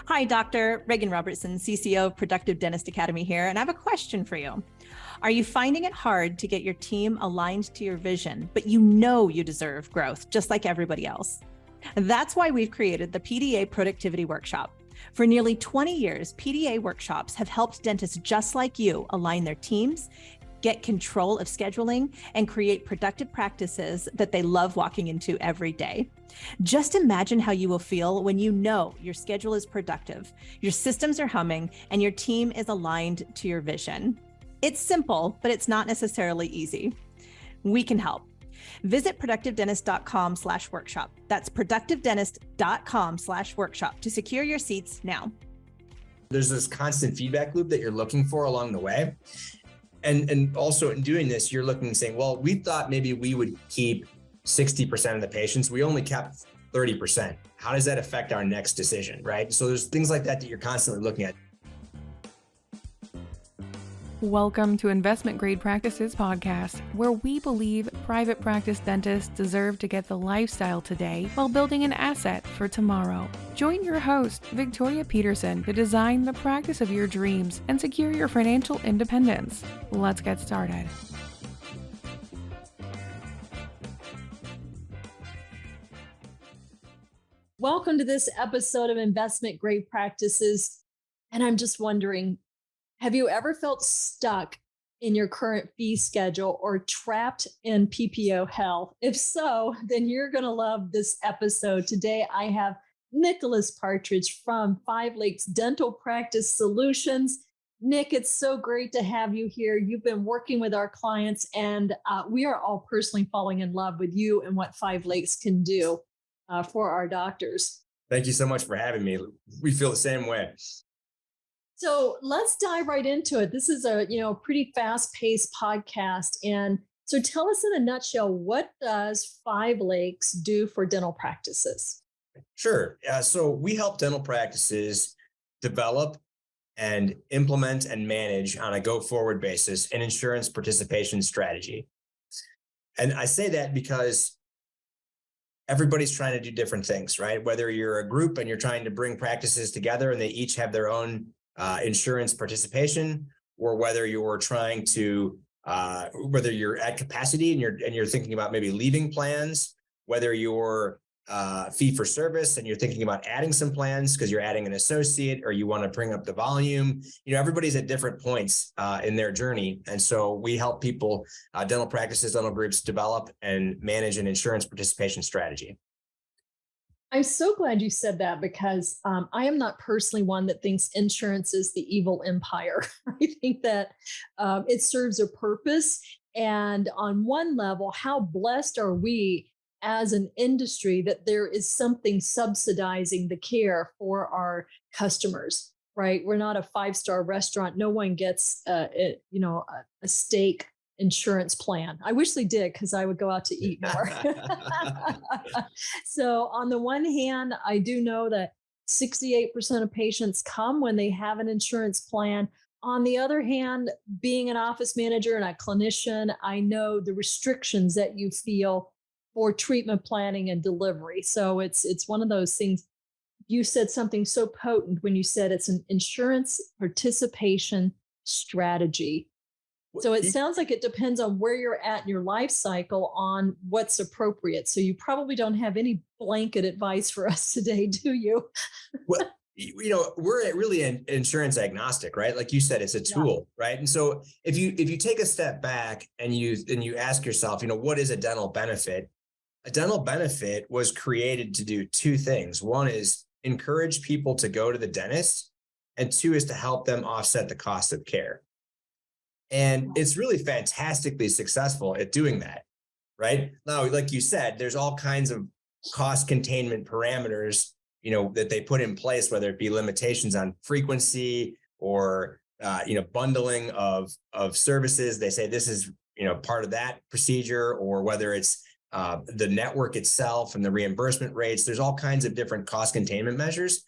Hi, Dr. Reagan Robertson, CCO of Productive Dentist Academy here, and I have a question for you. Are you finding it hard to get your team aligned to your vision, but you know you deserve growth just like everybody else? That's why we've created the PDA Productivity Workshop. For nearly 20 years, PDA workshops have helped dentists just like you align their teams, get control of scheduling, and create productive practices that they love walking into every day. Just imagine how you will feel when you know your schedule is productive, your systems are humming, and your team is aligned to your vision. It's simple, but it's not necessarily easy. We can help. Visit productivedentist.com/workshop. That's productivedentist.com/workshop to secure your seats now. There's this constant feedback loop that you're looking for along the way. And also in doing this, you're looking and saying, well, we thought maybe we would keep 60% of the patients. We only kept 30%. How does that affect our next decision, right? So there's things like that you're constantly looking at. Welcome to Investment Grade Practices Podcast, where we believe private practice dentists deserve to get the lifestyle today while building an asset for tomorrow. Join your host, Victoria Peterson, to design the practice of your dreams and secure your financial independence. Let's get started. Welcome to this episode of Investment Grade Practices. And I'm just wondering, have you ever felt stuck in your current fee schedule or trapped in PPO hell? If so, then you're going to love this episode. Today, I have Nicholas Partridge from 5 Lakes Dental Practice Solutions. Nick, it's so great to have you here. You've been working with our clients, and we are all personally falling in love with you and what 5 Lakes can do for our doctors. Thank you so much for having me. We feel the same way. So let's dive right into it. This is a pretty fast-paced podcast. And so tell us in a nutshell, what does 5 Lakes do for dental practices? Sure. So we help dental practices develop and implement and manage on a go-forward basis an insurance participation strategy. And I say that because everybody's trying to do different things, right? Whether you're a group and you're trying to bring practices together and they each have their own insurance participation, or whether you're trying to, whether you're at capacity and you're thinking about maybe leaving plans, whether you're fee for service and you're thinking about adding some plans because you're adding an associate or you want to bring up the volume. Everybody's at different points in their journey, and so we help people, dental practices, dental groups, develop and manage an insurance participation strategy. I'm so glad you said that because I am not personally one that thinks insurance is the evil empire. I think that it serves a purpose. And on one level, how blessed are we as an industry that there is something subsidizing the care for our customers, right? We're not a 5-star restaurant. No one gets a steak insurance plan. I wish they did, because I would go out to eat more. So on the one hand, I do know that 68% of patients come when they have an insurance plan. On the other hand, being an office manager and a clinician, I know the restrictions that you feel for treatment planning and delivery. So it's one of those things. You said something so potent when you said it's an insurance participation strategy. So it sounds like it depends on where you're at in your life cycle on what's appropriate. So you probably don't have any blanket advice for us today, do you? Well, we're really insurance agnostic, right? Like you said, it's a tool, right? And so if you take a step back and you ask yourself, what is a dental benefit? A dental benefit was created to do 2 things. One is encourage people to go to the dentist, and 2 is to help them offset the cost of care. And it's really fantastically successful at doing that, right? Now, like you said, there's all kinds of cost containment parameters, that they put in place, whether it be limitations on frequency or, bundling of services. They say this is, part of that procedure, or whether it's the network itself and the reimbursement rates. There's all kinds of different cost containment measures.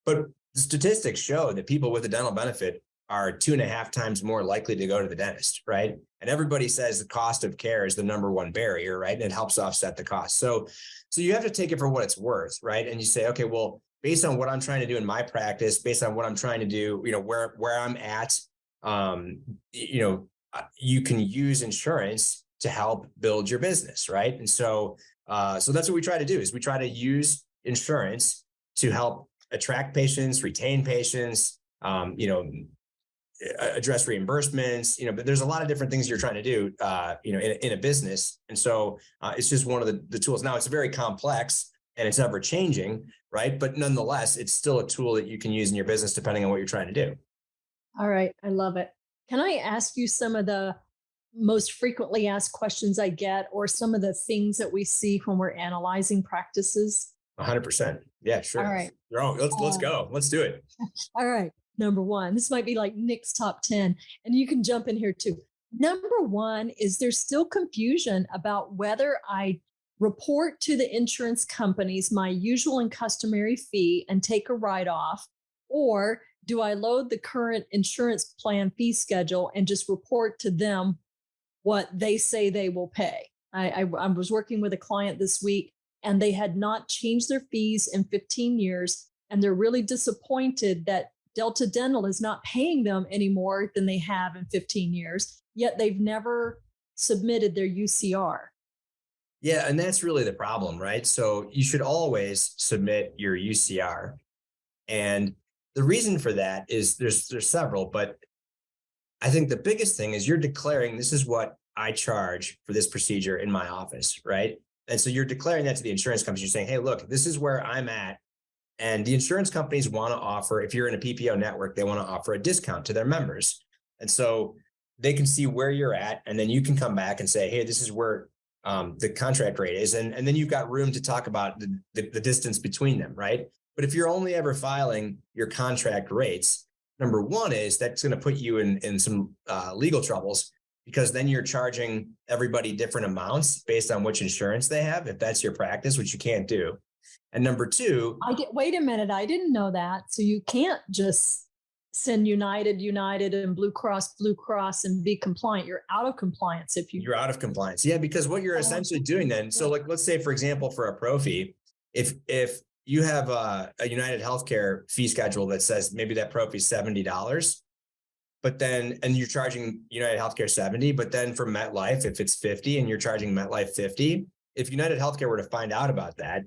But the statistics show that people with a dental benefit are 2.5 times more likely to go to the dentist, right? And everybody says the cost of care is the number one barrier, right? And it helps offset the cost. So you have to take it for what it's worth, right? And you say, okay, well, based on what I'm trying to do in my practice, based on what I'm trying to do, where I'm at, you can use insurance to help build your business, right? And so that's what we try to do, is we try to use insurance to help attract patients, retain patients, address reimbursements, but there's a lot of different things you're trying to do, in a business. And so it's just one of the tools. Now, it's very complex and it's ever changing, right? But nonetheless, it's still a tool that you can use in your business depending on what you're trying to do. All right. I love it. Can I ask you some of the most frequently asked questions I get, or some of the things that we see when we're analyzing practices? 100%. Yeah, sure. All right. Let's go. Let's do it. All right. Number one, this might be like Nick's top 10, and you can jump in here too. Number one is there's still confusion about whether I report to the insurance companies my usual and customary fee and take a write-off, or do I load the current insurance plan fee schedule and just report to them what they say they will pay. I was working with a client this week, and they had not changed their fees in 15 years. And they're really disappointed that Delta Dental is not paying them any more than they have in 15 years, yet they've never submitted their UCR. Yeah, and that's really the problem, right? So you should always submit your UCR. And the reason for that is there's several, but I think the biggest thing is you're declaring, this is what I charge for this procedure in my office, right? And so you're declaring that to the insurance companies. You're saying, hey, look, this is where I'm at. And the insurance companies want to offer, if you're in a PPO network, they want to offer a discount to their members. And so they can see where you're at, and then you can come back and say, hey, this is where the contract rate is. And then you've got room to talk about the distance between them, right? But if you're only ever filing your contract rates, number one is that's going to put you in some legal troubles, because then you're charging everybody different amounts based on which insurance they have, if that's your practice, which you can't do. And number two, wait a minute, I didn't know that. So you can't just send United, and Blue Cross, and be compliant. You're out of compliance if you're out of compliance. Yeah, because what you're essentially doing then, so like, let's say, for example, for a pro fee, if you have a United Healthcare fee schedule that says maybe that pro fee is $70, but then, and you're charging United Healthcare $70, but then for MetLife, if it's $50 and you're charging MetLife $50, if United Healthcare were to find out about that,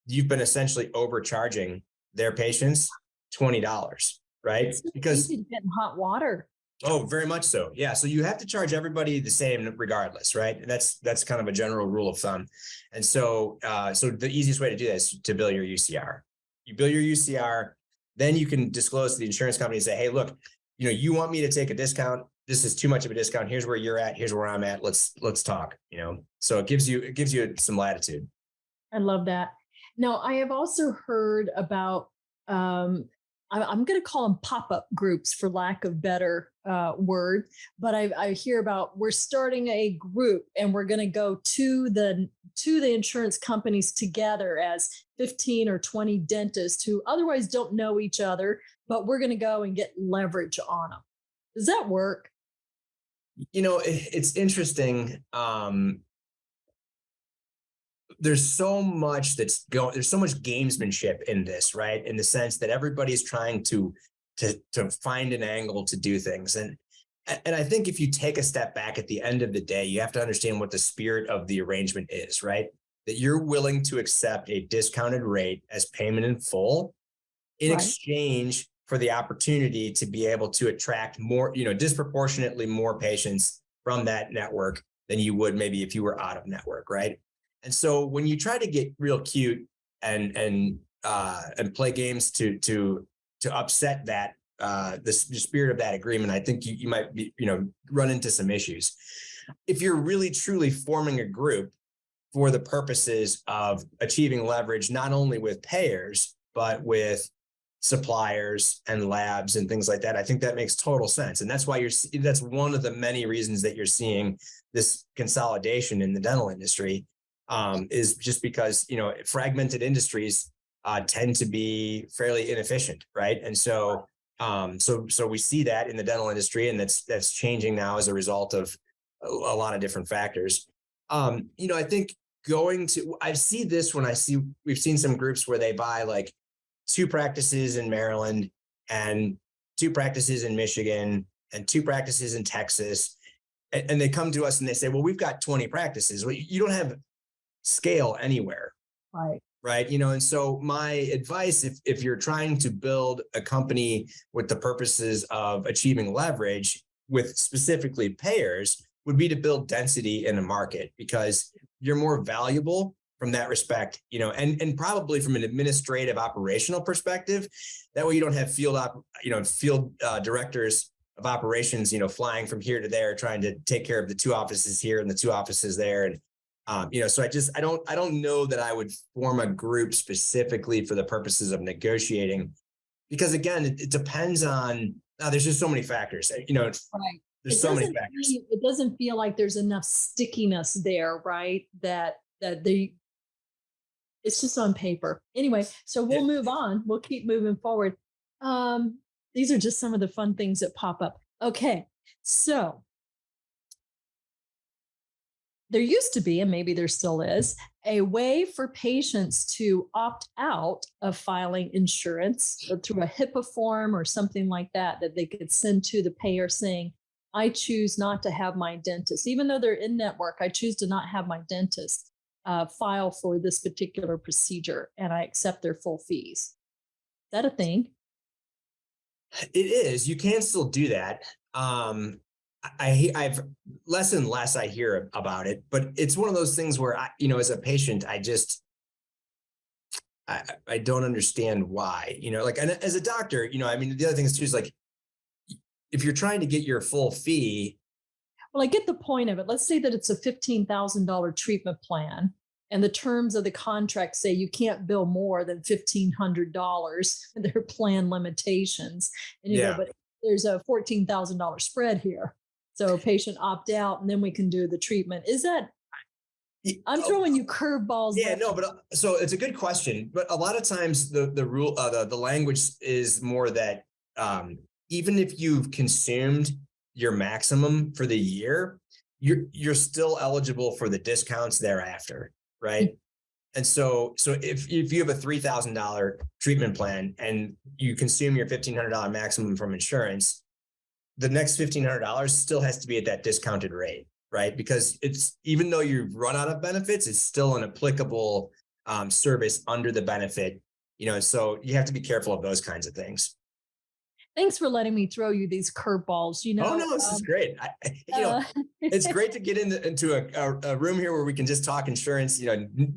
you've been essentially overcharging their patients $20, right? It's because easy to get in hot water. Oh, very much so. Yeah. So you have to charge everybody the same regardless, right? And that's kind of a general rule of thumb. And so the easiest way to do that is to bill your UCR. You bill your UCR, then you can disclose to the insurance company and say, hey, look, you want me to take a discount. This is too much of a discount. Here's where you're at. Here's where I'm at. Let's talk, So it gives you some latitude. I love that. Now, I have also heard about, I'm going to call them pop-up groups for lack of better word, but I hear about, we're starting a group and we're going to go to the insurance companies together as 15 or 20 dentists who otherwise don't know each other, but we're going to go and get leverage on them. Does that work? It's interesting. There's so much there's so much gamesmanship in this, right? In the sense that everybody's trying to find an angle to do things. And I think if you take a step back at the end of the day, you have to understand what the spirit of the arrangement is, right? That you're willing to accept a discounted rate as payment in full in exchange for the opportunity to be able to attract more, disproportionately more patients from that network than you would maybe if you were out of network, right? And so when you try to get real cute and play games to upset that the spirit of that agreement, I think you might be run into some issues. If you're really truly forming a group for the purposes of achieving leverage, not only with payers but with suppliers and labs and things like that, I think that makes total sense. And that's why that's one of the many reasons that you're seeing this consolidation in the dental industry. Is just because, fragmented industries tend to be fairly inefficient, right? And so we see that in the dental industry, and that's changing now as a result of a lot of different factors. I think I see this when we've seen some groups where they buy like 2 practices in Maryland and 2 practices in Michigan and 2 practices in Texas. And they come to us and they say, well, we've got 20 practices. Well, you don't have scale anywhere. Right. Right. And so my advice, if you're trying to build a company with the purposes of achieving leverage with specifically payers, would be to build density in the market, because you're more valuable from that respect, and probably from an administrative operational perspective. That way you don't have field directors of operations, flying from here to there, trying to take care of the 2 offices here and the 2 offices there. And so I don't know that I would form a group specifically for the purposes of negotiating, because again, it depends on, there's just so many factors, Right. There's so many factors. It doesn't feel like there's enough stickiness there, right? That it's just on paper. Anyway, so we'll move on. We'll keep moving forward. These are just some of the fun things that pop up. Okay. So there used to be, and maybe there still is, a way for patients to opt out of filing insurance through a HIPAA form or something like that they could send to the payer saying, I choose not to have my dentist, even though they're in network, I choose to not have my dentist file for this particular procedure, and I accept their full fees. Is that a thing? It is. You can still do that. I've less and less I hear about it, but it's one of those things where as a patient, I don't understand why, and as a doctor, the other thing is too, is like, if you're trying to get your full fee. Well, I get the point of it. Let's say that it's a $15,000 treatment plan, and the terms of the contract say you can't bill more than $1,500. Their plan limitations. And you go, but there's a $14,000 spread here. So patient opt out, and then we can do the treatment. Is that, I'm throwing you curveballs. Yeah, no, but so it's a good question. But a lot of times the rule, the language is more that even if you've consumed your maximum for the year, you're still eligible for the discounts thereafter, right? And so if you have a $3,000 treatment plan and you consume your $1,500 maximum from insurance, the next $1,500 still has to be at that discounted rate, right? Because it's, even though you've run out of benefits, it's still an applicable service under the benefit, so you have to be careful of those kinds of things. Thanks for letting me throw you these curveballs. Oh no, this is great. It's great to get into a room here where we can just talk insurance,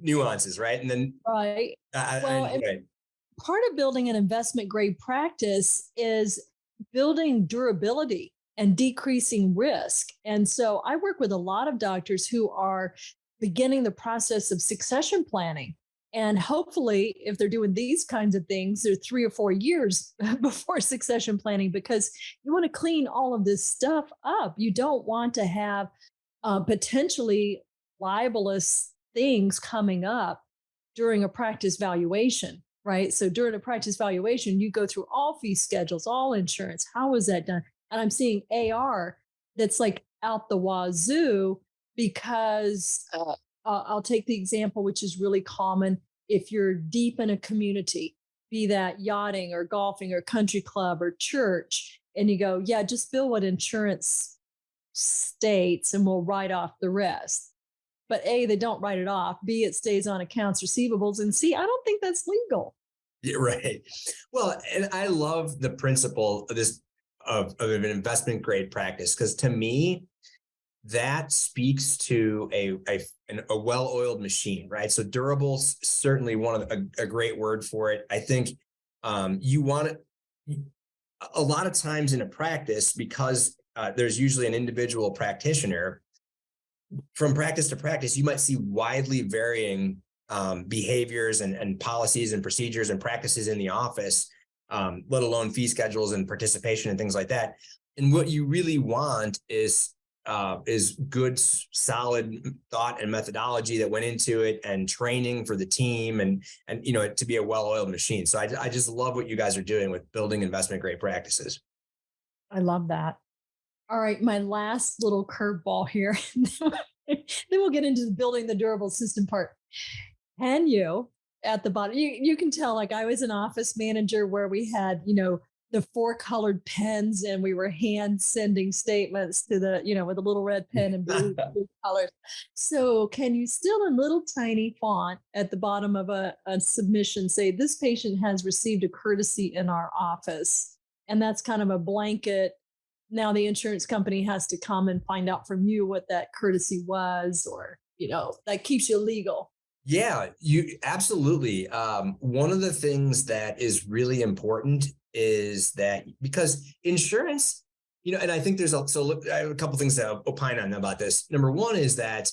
nuances, right? And then right. Part of building an investment grade practice is building durability and decreasing risk. And so I work with a lot of doctors who are beginning the process of succession planning. And hopefully, if they're doing these kinds of things, they're 3 or 4 years before succession planning, because you want to clean all of this stuff up. You don't want to have potentially libelous things coming up during a practice valuation, right? So during a practice valuation, you go through all fee schedules, all insurance. How is that done? And I'm seeing AR that's like out the wazoo, because I'll take the example, which is really common. If you're deep in a community, be that yachting or golfing or country club or church, and you go, yeah, just bill what insurance states and we'll write off the rest. But A, they don't write it off. B, it stays on accounts receivables. And C, I don't think that's legal. Yeah, right. Well, and I love the principle of this of an investment grade practice, because to me, that speaks to a well-oiled machine, right? So durable, certainly one of a great word for it. I think you want it a lot of times in a practice, because there's usually an individual practitioner. From practice to practice, you might see widely varying behaviors and policies and procedures and practices in the office, let alone fee schedules and participation and things like that. And what you really want is good, solid thought and methodology that went into it, and training for the team, and to be a well-oiled machine. So I just love what you guys are doing with building investment grade practices. I love that. All right, my last little curveball here. Then we'll get into building the durable system part. Can you, at the bottom. You can tell, like, I was an office manager where we had, the 4 colored pens, and we were hand sending statements to the, with a little red pen and blue colors. So can you still in little tiny font at the bottom of a submission say this patient has received a courtesy in our office? And that's kind of a blanket. Now the insurance company has to come and find out from you what that courtesy was, or, that keeps you legal. Yeah, you absolutely. One of the things that is really important is that, because insurance, and I think there's I have a couple things to opine on about this. Number one is that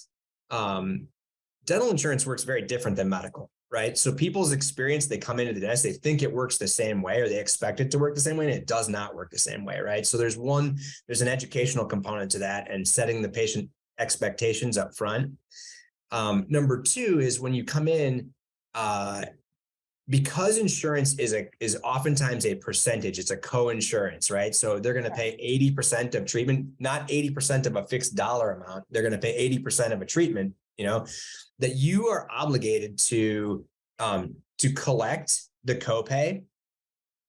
dental insurance works very different than medical, right? So people's experience, they come into the dentist, they think it works the same way, or they expect it to work the same way, and it does not work the same way, right? So there's an educational component to that, and setting the patient expectations up front. Number two is when you come in, because insurance is oftentimes a percentage, it's a co-insurance, right? So they're going to pay 80% of treatment, not 80% of a fixed dollar amount. They're going to pay 80% of a treatment, that you are obligated to collect the copay,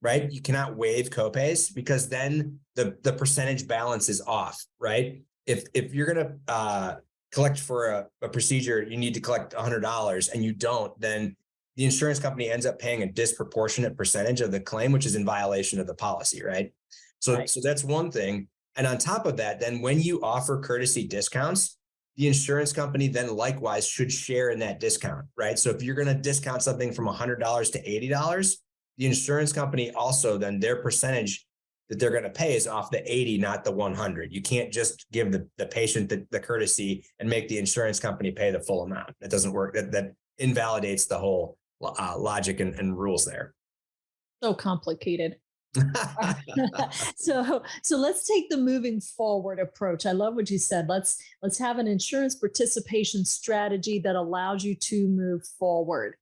right? You cannot waive copays, because then the percentage balance is off, right? If you're going to collect for a procedure, you need to collect $100 and you don't, then the insurance company ends up paying a disproportionate percentage of the claim, which is in violation of the policy, right? So that's one thing. And on top of that, then when you offer courtesy discounts, the insurance company then likewise should share in that discount, right? So if you're going to discount something from $100 to $80, the insurance company also, then their percentage that they're going to pay is off the 80, not the 100. You can't just give the patient the courtesy and make the insurance company pay the full amount. That doesn't work. That invalidates the whole logic and rules there. So complicated. So let's take the moving forward approach. I love what you said. Let's have an insurance participation strategy that allows you to move forward.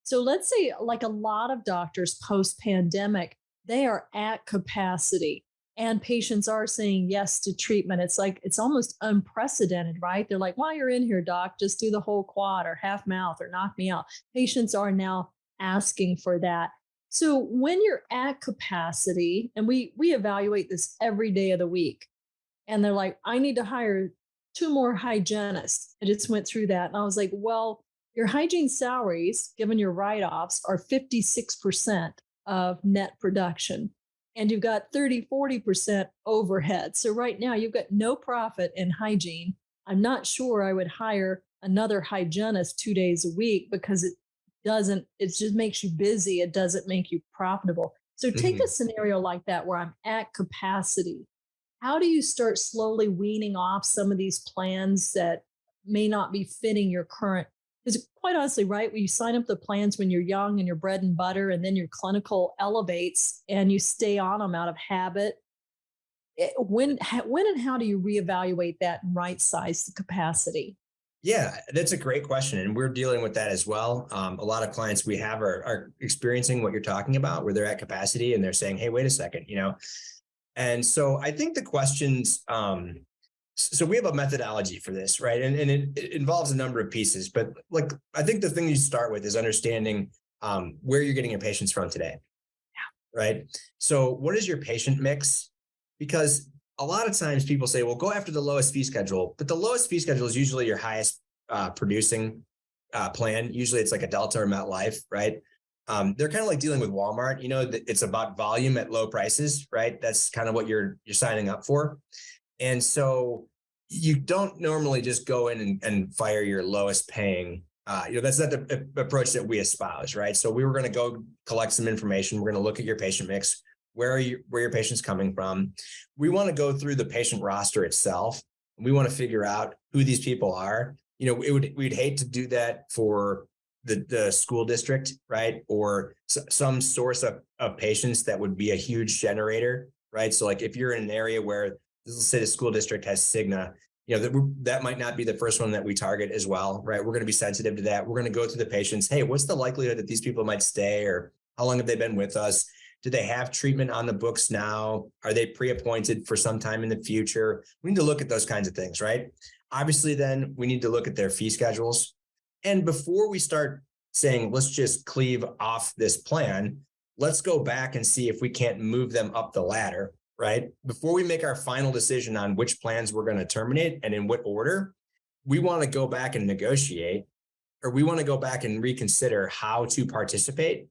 So let's say, like a lot of doctors post-pandemic, they are at capacity and patients are saying yes to treatment. It's almost unprecedented, right? They're like, while you're in here, doc, just do the whole quad or half mouth or knock me out. Patients are now asking for that. So when you're at capacity, and we evaluate this every day of the week, and they're like, I need to hire 2 more hygienists. I just went through that. And I was like, well, your hygiene salaries, given your write-offs, are 56% of net production. And you've got 40% overhead. So right now you've got no profit in hygiene. I'm not sure I would hire another hygienist 2 days a week, because it just makes you busy. It doesn't make you profitable. So take a scenario like that where I'm at capacity. How do you start slowly weaning off some of these plans that may not be fitting your current? Because quite honestly, right, when you sign up the plans when you're young and your bread and butter, and then your clinical elevates and you stay on them out of habit, when and how do you reevaluate that and right size the capacity? Yeah, that's a great question. And we're dealing with that as well. A lot of clients we have are experiencing what you're talking about, where they're at capacity and they're saying, hey, wait a second, And so I think the questions, so we have a methodology for this, right? And it involves a number of pieces, but I think the thing you start with is understanding where you're getting your patients from today, right? So what is your patient mix? Because a lot of times people say, well, go after the lowest fee schedule, but the lowest fee schedule is usually your highest producing plan. Usually it's like a Delta or MetLife, right? They're kind of like dealing with Walmart, it's about volume at low prices, right? That's kind of what you're signing up for. And so you don't normally just go in and fire your lowest paying. That's not the approach that we espouse, right? So we were going to go collect some information. We're going to look at your patient mix. Where your patient's coming from. We want to go through the patient roster itself. We want to figure out who these people are. We'd hate to do that for the school district, right? Or some source of patients that would be a huge generator, right? So like if you're in an area where, let's say the school district has Cigna, that might not be the first one that we target as well, right? We're going to be sensitive to that. We're going to go through the patients. Hey, what's the likelihood that these people might stay, or how long have they been with us? Do they have treatment on the books now? Are they pre-appointed for some time in the future? We need to look at those kinds of things, right? Obviously, then we need to look at their fee schedules. And before we start saying, let's just cleave off this plan. Let's go back and see if we can't move them up the ladder, right? Before we make our final decision on which plans we're going to terminate and in what order, we want to go back and negotiate, or we want to go back and reconsider how to participate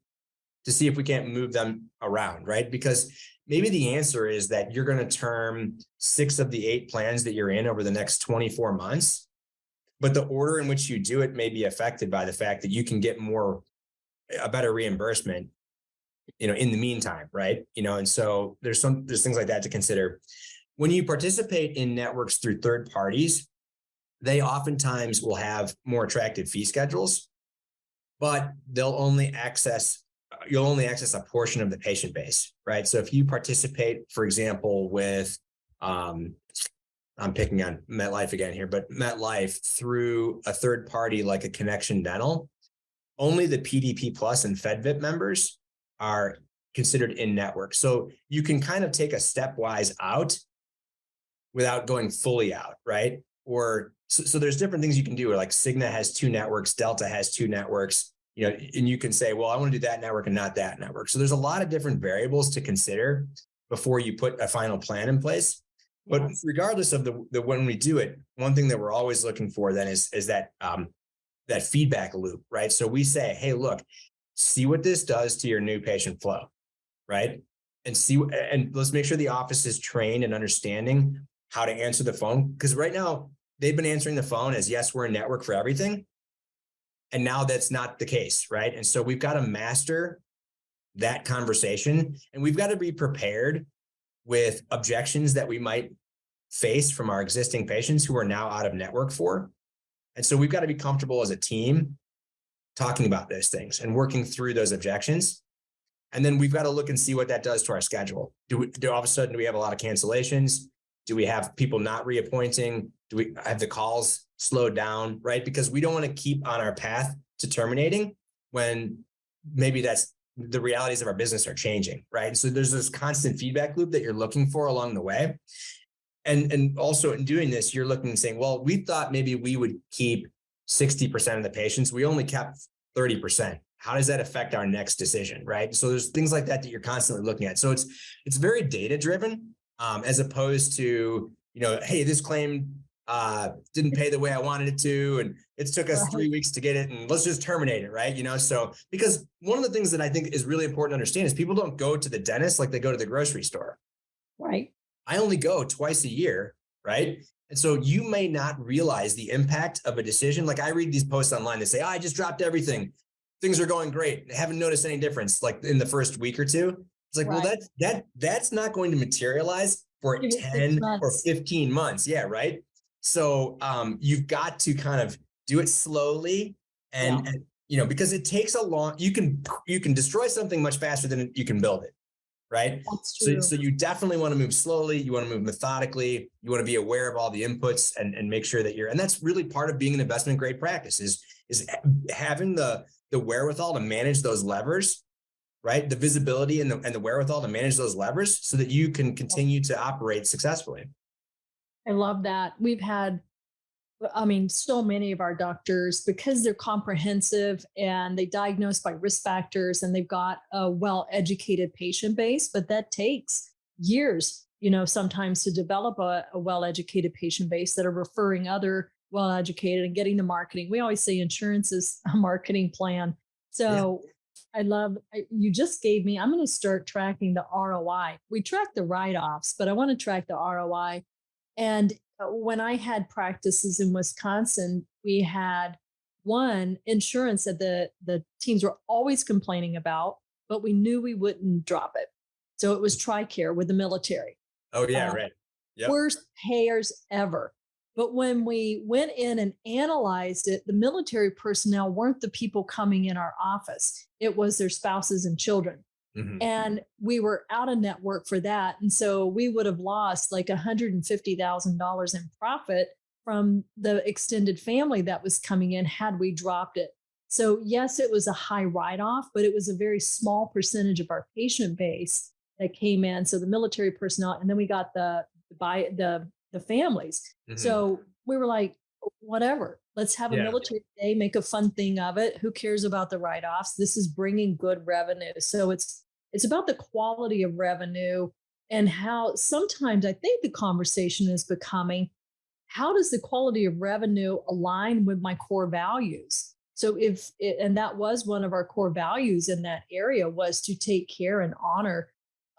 to see if we can't move them around, right? Because maybe the answer is that you're going to term 6 of the 8 plans that you're in over the next 24 months. But the order in which you do it may be affected by the fact that you can get a better reimbursement, in the meantime, right? And so there's things like that to consider. When you participate in networks through third parties, they oftentimes will have more attractive fee schedules, but you'll only access a portion of the patient base, right? So if you participate, for example, with, I'm picking on MetLife again here, but MetLife through a third party like a Connection Dental, only the PDP Plus and FedVip members are considered in network. So you can kind of take a stepwise out without going fully out, right? Or so there's different things you can do. Like Cigna has 2 networks, Delta has 2 networks, and you can say, well, I want to do that network and not that network. So there's a lot of different variables to consider before you put a final plan in place. But regardless of the when we do it, one thing that we're always looking for then is that that feedback loop, right? So we say, hey, look, see what this does to your new patient flow, right? And let's make sure the office is trained and understanding how to answer the phone. Because right now they've been answering the phone as, yes, we're in network for everything. And now that's not the case, right? And so we've got to master that conversation, and we've got to be prepared with objections that we might face from our existing patients who are now out of network for. And so we've got to be comfortable as a team talking about those things and working through those objections. And then we've got to look and see what that does to our schedule. Do all of a sudden, do we have a lot of cancellations? Do we have people not reappointing? Do we have the calls slowed down, right? Because we don't want to keep on our path to terminating when maybe that's the realities of our business are changing, right? So there's this constant feedback loop that you're looking for along the way. And also in doing this, you're looking and saying, well, we thought maybe we would keep 60% of the patients. We only kept 30%. How does that affect our next decision, right? So there's things like that you're constantly looking at. So it's very data driven, as opposed to, hey, this claim didn't pay the way I wanted it to, and it took us 3 weeks to get it, and let's just terminate it, right? So because one of the things that I think is really important to understand is people don't go to the dentist like they go to the grocery store. Right. I only go twice a year, right? And so you may not realize the impact of a decision. Like I read these posts online that say, I just dropped everything. Things are going great. I haven't noticed any difference like in the first week or two. It's like, well, that's not going to materialize for 10 or 15 months. Yeah, right. So you've got to kind of do it slowly and because it takes a long, you can destroy something much faster than you can build it. Right. That's true. So you definitely want to move slowly. You want to move methodically. You want to be aware of all the inputs and make sure that and that's really part of being an investment grade practice is having the wherewithal to manage those levers, right? The visibility and the wherewithal to manage those levers so that you can continue to operate successfully. I love that. We've had, so many of our doctors, because they're comprehensive and they diagnose by risk factors and they've got a well-educated patient base, but that takes years, sometimes to develop a well-educated patient base that are referring other well-educated and getting the marketing. We always say insurance is a marketing plan. So I love, you just gave me, I'm going to start tracking the ROI. We track the write-offs, but I want to track the ROI. And when I had practices in Wisconsin, we had one insurance that the teams were always complaining about, but we knew we wouldn't drop it. So it was TRICARE with the military. Oh yeah, right. Yep. Worst payers ever. But when we went in and analyzed it, the military personnel weren't the people coming in our office. It was their spouses and children. Mm-hmm. And we were out of network for that. And so we would have lost like $150,000 in profit from the extended family that was coming in had we dropped it. So yes, it was a high write-off, but it was a very small percentage of our patient base that came in. So the military personnel, and then we got the families. Mm-hmm. So we were like, whatever, Let's have a Yeah. military day, make a fun thing of it. Who cares about the write-offs? This is bringing good revenue. So it's about the quality of revenue and how sometimes I think the conversation is becoming, how does the quality of revenue align with my core values? So and that was one of our core values in that area, was to take care and honor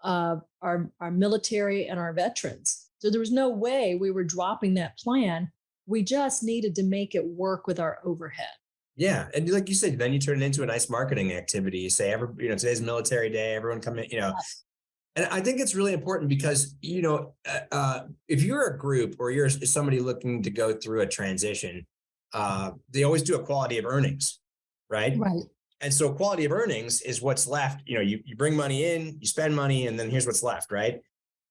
our military and our veterans. So there was no way we were dropping that plan. We just needed to make it work with our overhead. Yeah. And like you said, then you turn it into a nice marketing activity. You say, today's military day, everyone come in, and I think it's really important because, if you're a group or you're somebody looking to go through a transition, they always do a quality of earnings, right? Right. And so quality of earnings is what's left. You bring money in, you spend money, and then here's what's left, right?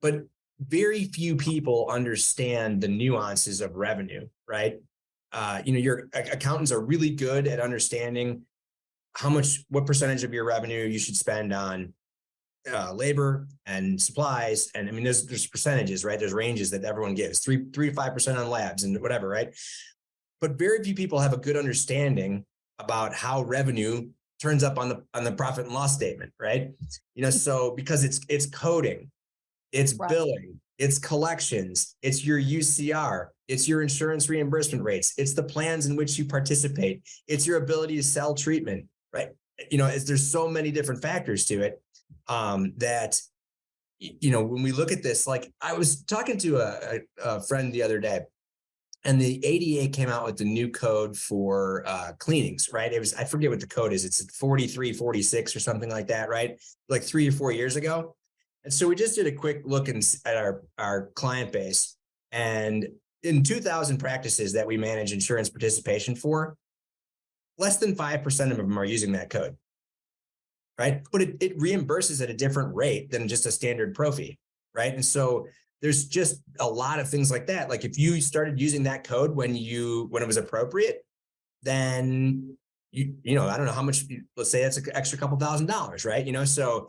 But very few people understand the nuances of revenue, right? Your accountants are really good at understanding what percentage of your revenue you should spend on labor and supplies. And I mean, there's percentages, right? There's ranges that everyone gives, 3 to 5% on labs and whatever, right? But very few people have a good understanding about how revenue turns up on the profit and loss statement, right? So because it's coding, it's Right. billing, it's collections, it's your UCR, it's your insurance reimbursement rates, it's the plans in which you participate, it's your ability to sell treatment, right? There's so many different factors to it that, when we look at this, like I was talking to a friend the other day, and the ADA came out with the new code for cleanings, right? I forget what the code is. It's 4346 or something like that, right? Like 3 or 4 years ago. And so we just did a quick look at our client base. And in 2,000 practices that we manage insurance participation for, less than 5% of them are using that code, right? But it reimburses at a different rate than just a standard pro fee, right? And so there's just a lot of things like that. Like if you started using that code when it was appropriate, then I don't know how much, let's say that's an extra couple $1,000s, right? So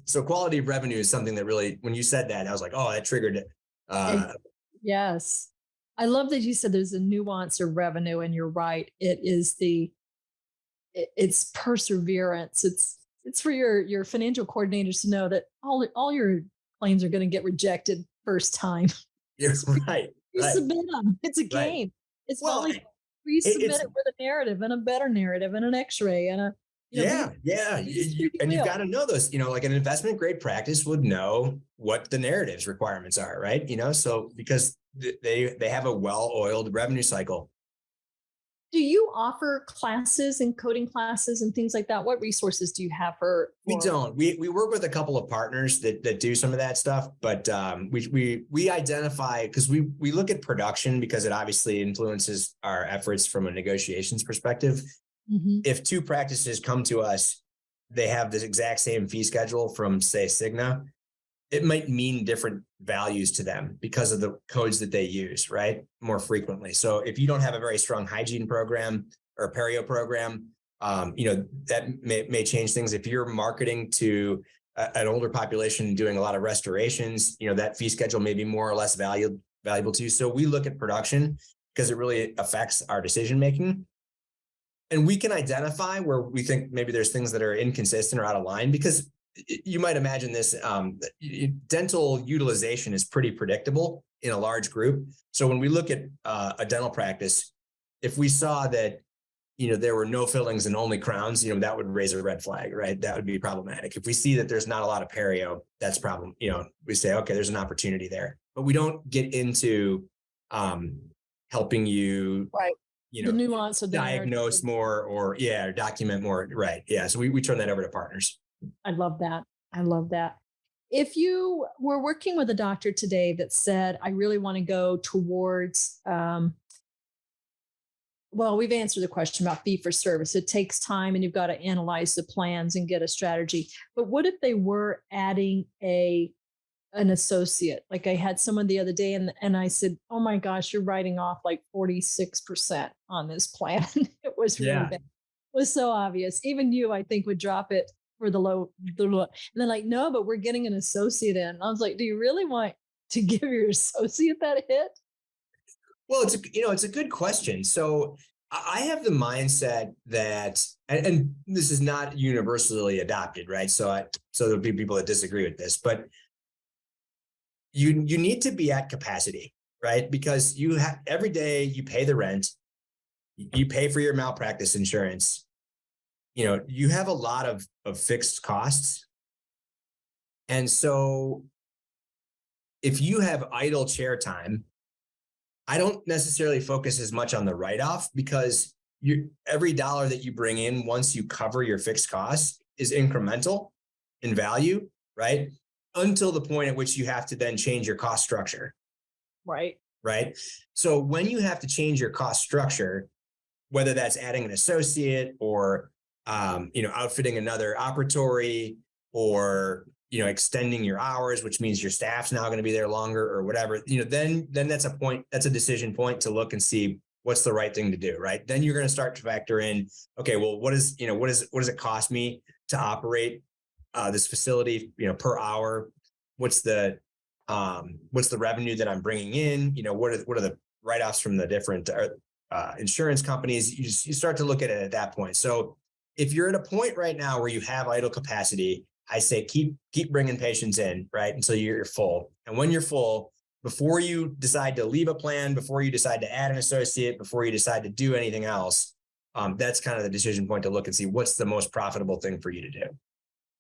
so quality of revenue is something that really, when you said that, I was like, oh, that triggered it. Yes. I love that you said there's a nuance of revenue, and you're right. It's perseverance. It's for your financial coordinators to know that all your claims are going to get rejected first time. You're right. You submit them. It's a Right. game. It's Well, only resubmit it with a narrative and a better narrative and an X-ray and a Yeah. And you've got to to know those, like an investment grade practice would know what the narratives requirements are, right? So because they have a well-oiled revenue cycle. Do you offer classes and coding classes and things like that? What resources do you have for? We don't. We work with a couple of partners that do some of that stuff, but we identify, because we look at production because it obviously influences our efforts from a negotiations perspective. Mm-hmm. If 2 practices come to us, they have this exact same fee schedule from, say, Cigna, it might mean different values to them because of the codes that they use, right? More frequently. So if you don't have a very strong hygiene program or a perio program, that may change things. If you're marketing to an older population doing a lot of restorations, that fee schedule may be more or less valuable to you. So we look at production because it really affects our decision-making. And we can identify where we think maybe there's things that are inconsistent or out of line, because you might imagine this, dental utilization is pretty predictable in a large group. So when we look at a dental practice, if we saw that, there were no fillings and only crowns, that would raise a red flag, right? That would be problematic. If we see that there's not a lot of perio, that's problem. We say, okay, there's an opportunity there, but we don't get into helping you, right. The nuance of the diagnose more or document more. Right. Yeah. So we turn that over to partners. I love that. If you were working with a doctor today that said, I really want to go towards, we've answered the question about fee for service. It takes time and you've got to analyze the plans and get a strategy. But what if they were adding an associate? Like I had someone the other day and I said, oh my gosh, you're writing off like 46% on this plan. It was really bad. It was so obvious. Even you, I think, would drop it for the low. And they're like, no, but we're getting an associate in. I was like, do you really want to give your associate that hit? Well, it's a good question. So I have the mindset that, and this is not universally adopted, right? So there'll be people that disagree with this, but you need to be at capacity, right? Because you have every day you pay the rent, you pay for your malpractice insurance. You have a lot of fixed costs. And so if you have idle chair time, I don't necessarily focus as much on the write-off, because every dollar that you bring in once you cover your fixed costs is incremental in value, right? Until the point at which you have to then change your cost structure. Right. Right. So when you have to change your cost structure, whether that's adding an associate or outfitting another operatory, or extending your hours, which means your staff's now going to be there longer or whatever, then that's a decision point to look and see what's the right thing to do, right? Then you're going to start to factor in, okay, well, what does it cost me to operate this facility, per hour? What's the revenue that I'm bringing in? What are the write-offs from the different insurance companies? You start to look at it at that point. So if you're at a point right now where you have idle capacity, I say keep bringing patients in, right, until you're full. And when you're full, before you decide to leave a plan, before you decide to add an associate, before you decide to do anything else, that's kind of the decision point to look and see what's the most profitable thing for you to do,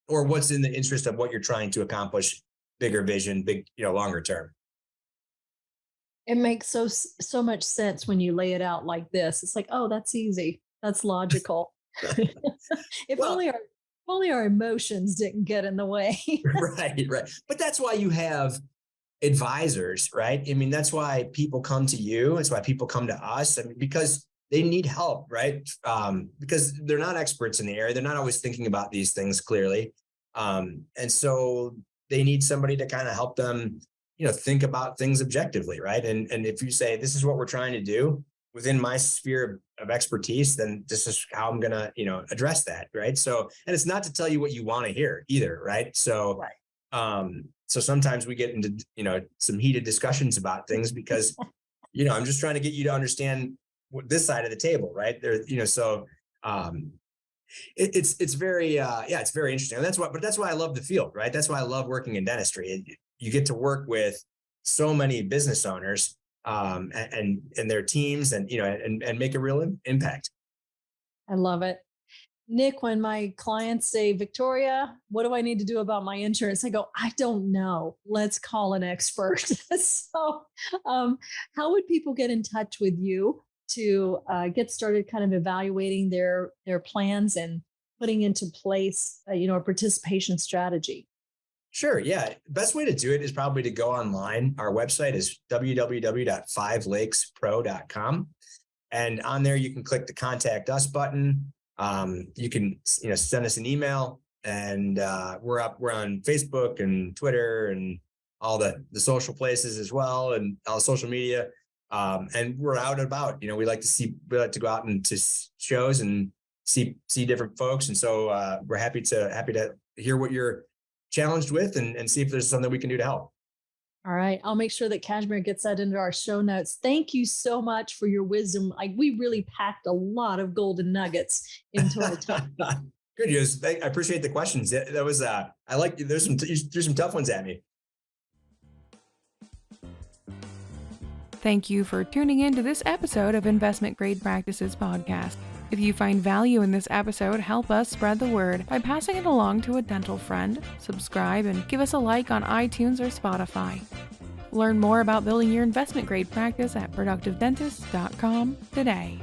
or what's in the interest of what you're trying to accomplish, bigger vision, longer term. It makes so much sense when you lay it out like this. It's like, oh, that's easy. That's logical. If only our emotions didn't get in the way. Right. But that's why you have advisors, right? I mean, that's why people come to you. That's why people come to us. I mean, because they need help, right? Because they're not experts in the area. They're not always thinking about these things clearly. And so they need somebody to kind of help them, think about things objectively, right? And if you say, this is what we're trying to do within my sphere of expertise, then this is how I'm going to, address that, right? So, and it's not to tell you what you want to hear either, right? So, so sometimes we get into, some heated discussions about things because, I'm just trying to get you to understand this side of the table, right? There, so it's very, it's very interesting. And that's why I love the field, right? That's why I love working in dentistry. You get to work with so many business owners and their teams, and and make a real impact. I love it. Nick, when my clients say, Victoria, what do I need to do about my insurance? I go, I don't know. Let's call an expert. So how would people get in touch with you to get started kind of evaluating their plans and putting into place, a participation strategy? Sure. Yeah. Best way to do it is probably to go online. Our website is www.fivelakespro.com. And on there, you can click the contact us button. You can, send us an email, and we're on Facebook and Twitter and all the social places as well, and all social media. And we're out and about. We like to go out into shows and see different folks. And so we're happy to hear what you're challenged with and see if there's something we can do to help. All right. I'll make sure that Kashmir gets that into our show notes. Thank you so much for your wisdom. We really packed a lot of golden nuggets into our time. Good news. I appreciate the questions. That was, I like, you threw some tough ones at me. Thank you for tuning in to this episode of Investment Grade Practices Podcast. If you find value in this episode, help us spread the word by passing it along to a dental friend, subscribe, and give us a like on iTunes or Spotify. Learn more about building your investment grade practice at productivedentist.com today.